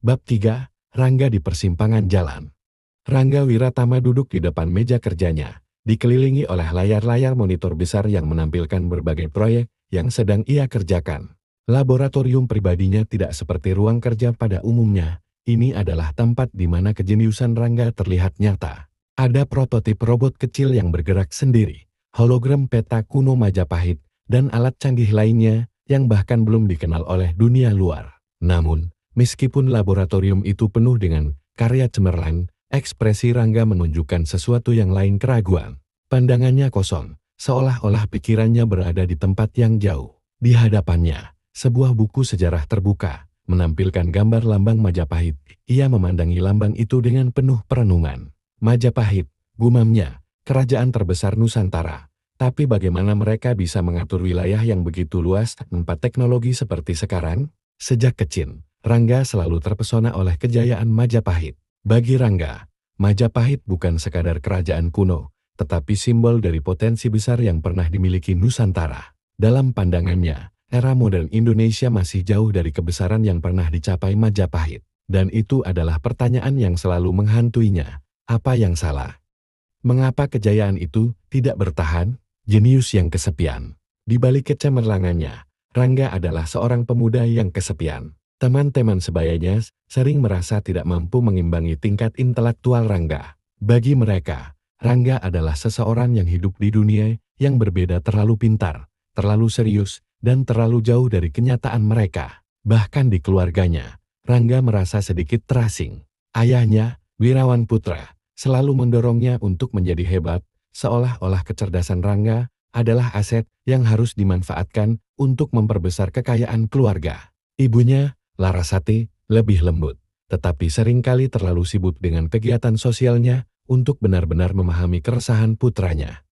Bab 3, Rangga di persimpangan jalan. Rangga Wiratama duduk di depan meja kerjanya, dikelilingi oleh layar-layar monitor besar yang menampilkan berbagai proyek yang sedang ia kerjakan. Laboratorium pribadinya tidak seperti ruang kerja pada umumnya. Ini adalah tempat di mana kejeniusan Rangga terlihat nyata. Ada prototip robot kecil yang bergerak sendiri, hologram peta kuno Majapahit, dan alat canggih lainnya yang bahkan belum dikenal oleh dunia luar. Namun, meskipun laboratorium itu penuh dengan karya cemerlang, ekspresi Rangga menunjukkan sesuatu yang lain: keraguan. Pandangannya kosong, seolah-olah pikirannya berada di tempat yang jauh. Di hadapannya, sebuah buku sejarah terbuka, menampilkan gambar lambang Majapahit. Ia memandangi lambang itu dengan penuh perenungan. Majapahit, gumamnya, kerajaan terbesar Nusantara. Tapi bagaimana mereka bisa mengatur wilayah yang begitu luas tanpa teknologi seperti sekarang? Sejak kecil, Rangga selalu terpesona oleh kejayaan Majapahit. Bagi Rangga, Majapahit bukan sekadar kerajaan kuno, tetapi simbol dari potensi besar yang pernah dimiliki Nusantara. Dalam pandangannya, era modern Indonesia masih jauh dari kebesaran yang pernah dicapai Majapahit. Dan itu adalah pertanyaan yang selalu menghantuinya. Apa yang salah? Mengapa kejayaan itu tidak bertahan? Jenius yang kesepian. Di balik kecemerlangannya, Rangga adalah seorang pemuda yang kesepian. Teman-teman sebayanya sering merasa tidak mampu mengimbangi tingkat intelektual Rangga. Bagi mereka, Rangga adalah seseorang yang hidup di dunia yang berbeda, terlalu pintar, terlalu serius, dan terlalu jauh dari kenyataan mereka. Bahkan di keluarganya, Rangga merasa sedikit terasing. Ayahnya, Wirawan Putra, selalu mendorongnya untuk menjadi hebat, seolah-olah kecerdasan Rangga adalah aset yang harus dimanfaatkan untuk memperbesar kekayaan keluarga. Ibunya, Larasati, lebih lembut, tetapi seringkali terlalu sibuk dengan kegiatan sosialnya untuk benar-benar memahami keresahan putranya.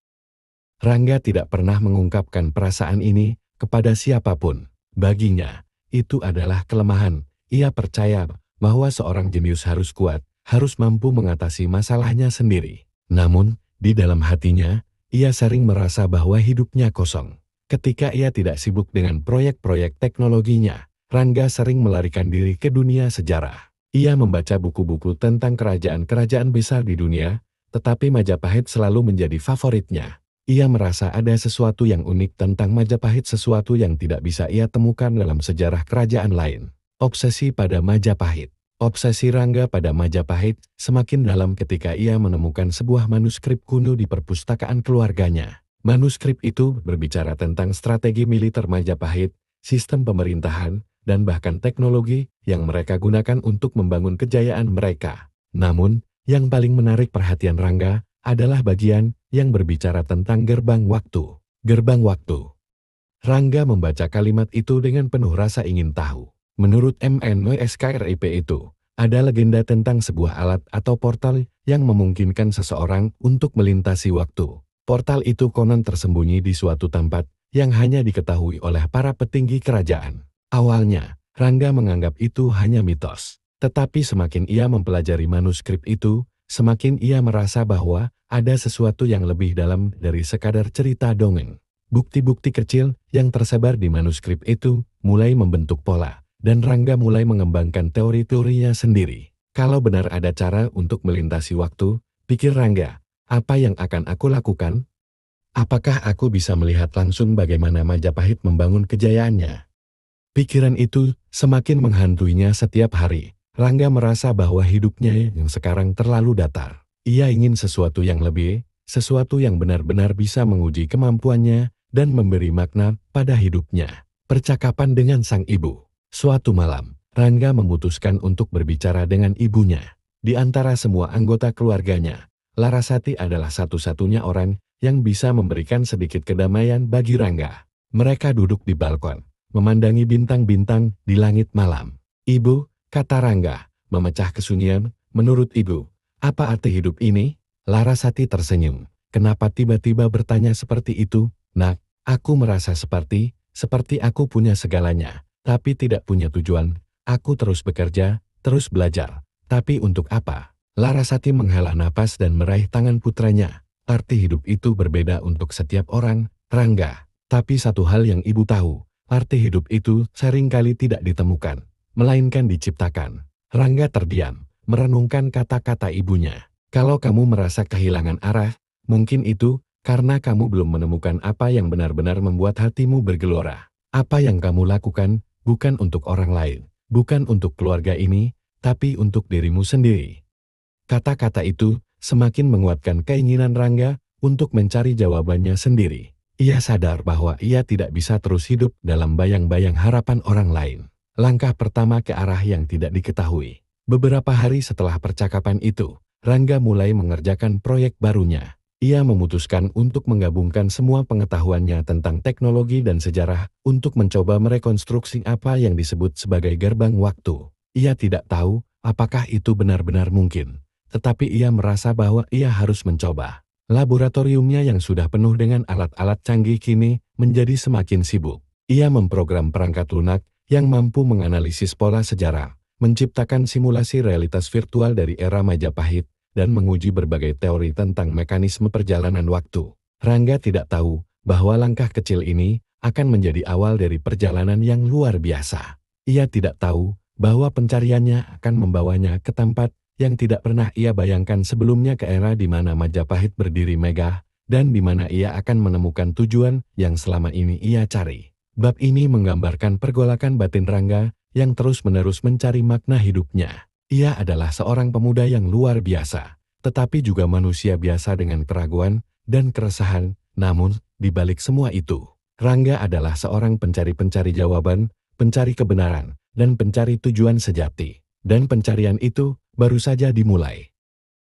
Rangga tidak pernah mengungkapkan perasaan ini kepada siapapun. Baginya, itu adalah kelemahan. Ia percaya bahwa seorang jenius harus kuat, harus mampu mengatasi masalahnya sendiri. Namun, di dalam hatinya, ia sering merasa bahwa hidupnya kosong. Ketika ia tidak sibuk dengan proyek-proyek teknologinya, Rangga sering melarikan diri ke dunia sejarah. Ia membaca buku-buku tentang kerajaan-kerajaan besar di dunia, tetapi Majapahit selalu menjadi favoritnya. Ia merasa ada sesuatu yang unik tentang Majapahit, sesuatu yang tidak bisa ia temukan dalam sejarah kerajaan lain. Obsesi pada Majapahit. Obsesi Rangga pada Majapahit semakin dalam ketika ia menemukan sebuah manuskrip kuno di perpustakaan keluarganya. Manuskrip itu berbicara tentang strategi militer Majapahit, sistem pemerintahan, dan bahkan teknologi yang mereka gunakan untuk membangun kejayaan mereka. Namun, yang paling menarik perhatian Rangga adalah bagian yang berbicara tentang gerbang waktu. Gerbang waktu. Rangga membaca kalimat itu dengan penuh rasa ingin tahu. Menurut MNWSKRIP itu, ada legenda tentang sebuah alat atau portal yang memungkinkan seseorang untuk melintasi waktu. Portal itu konon tersembunyi di suatu tempat yang hanya diketahui oleh para petinggi kerajaan. Awalnya, Rangga menganggap itu hanya mitos. Tetapi semakin ia mempelajari manuskrip itu, semakin ia merasa bahwa ada sesuatu yang lebih dalam dari sekadar cerita dongeng. Bukti-bukti kecil yang tersebar di manuskrip itu mulai membentuk pola. Dan Rangga mulai mengembangkan teori-teorinya sendiri. Kalau benar ada cara untuk melintasi waktu, pikir Rangga, apa yang akan aku lakukan? Apakah aku bisa melihat langsung bagaimana Majapahit membangun kejayaannya? Pikiran itu semakin menghantuinya setiap hari. Rangga merasa bahwa hidupnya yang sekarang terlalu datar. Ia ingin sesuatu yang lebih, sesuatu yang benar-benar bisa menguji kemampuannya dan memberi makna pada hidupnya. Percakapan dengan sang ibu. Suatu malam, Rangga memutuskan untuk berbicara dengan ibunya. Di antara semua anggota keluarganya, Larasati adalah satu-satunya orang yang bisa memberikan sedikit kedamaian bagi Rangga. Mereka duduk di balkon, memandangi bintang-bintang di langit malam. "Ibu," kata Rangga, memecah kesunyian, "menurut ibu, apa arti hidup ini?" Larasati tersenyum. "Kenapa tiba-tiba bertanya seperti itu, Nak? Aku merasa seperti aku punya segalanya. Tapi tidak punya tujuan. Aku terus bekerja, terus belajar. Tapi untuk apa?" Larasati menghela napas dan meraih tangan putranya. "Arti hidup itu berbeda untuk setiap orang, Rangga. Tapi satu hal yang ibu tahu, arti hidup itu seringkali tidak ditemukan, melainkan diciptakan. Rangga terdiam, merenungkan kata-kata ibunya. Kalau kamu merasa kehilangan arah, mungkin itu karena kamu belum menemukan apa yang benar-benar membuat hatimu bergelora. Apa yang kamu lakukan bukan untuk orang lain, bukan untuk keluarga ini, tapi untuk dirimu sendiri. Kata-kata itu semakin menguatkan keinginan Rangga untuk mencari jawabannya sendiri. Ia sadar bahwa ia tidak bisa terus hidup dalam bayang-bayang harapan orang lain. Langkah pertama ke arah yang tidak diketahui. Beberapa hari setelah percakapan itu, Rangga mulai mengerjakan proyek barunya. Ia memutuskan untuk menggabungkan semua pengetahuannya tentang teknologi dan sejarah untuk mencoba merekonstruksi apa yang disebut sebagai gerbang waktu. Ia tidak tahu apakah itu benar-benar mungkin, tetapi ia merasa bahwa ia harus mencoba. Laboratoriumnya yang sudah penuh dengan alat-alat canggih kini menjadi semakin sibuk. Ia memprogram perangkat lunak yang mampu menganalisis pola sejarah, menciptakan simulasi realitas virtual dari era Majapahit, dan menguji berbagai teori tentang mekanisme perjalanan waktu. Rangga tidak tahu bahwa langkah kecil ini akan menjadi awal dari perjalanan yang luar biasa. Ia tidak tahu bahwa pencariannya akan membawanya ke tempat yang tidak pernah ia bayangkan sebelumnya, ke era di mana Majapahit berdiri megah, dan di mana ia akan menemukan tujuan yang selama ini ia cari. Bab ini menggambarkan pergolakan batin Rangga yang terus-menerus mencari makna hidupnya. Ia adalah seorang pemuda yang luar biasa, tetapi juga manusia biasa dengan keraguan dan keresahan. Namun, di balik semua itu, Rangga adalah seorang pencari-pencari jawaban, pencari kebenaran, dan pencari tujuan sejati. Dan pencarian itu baru saja dimulai.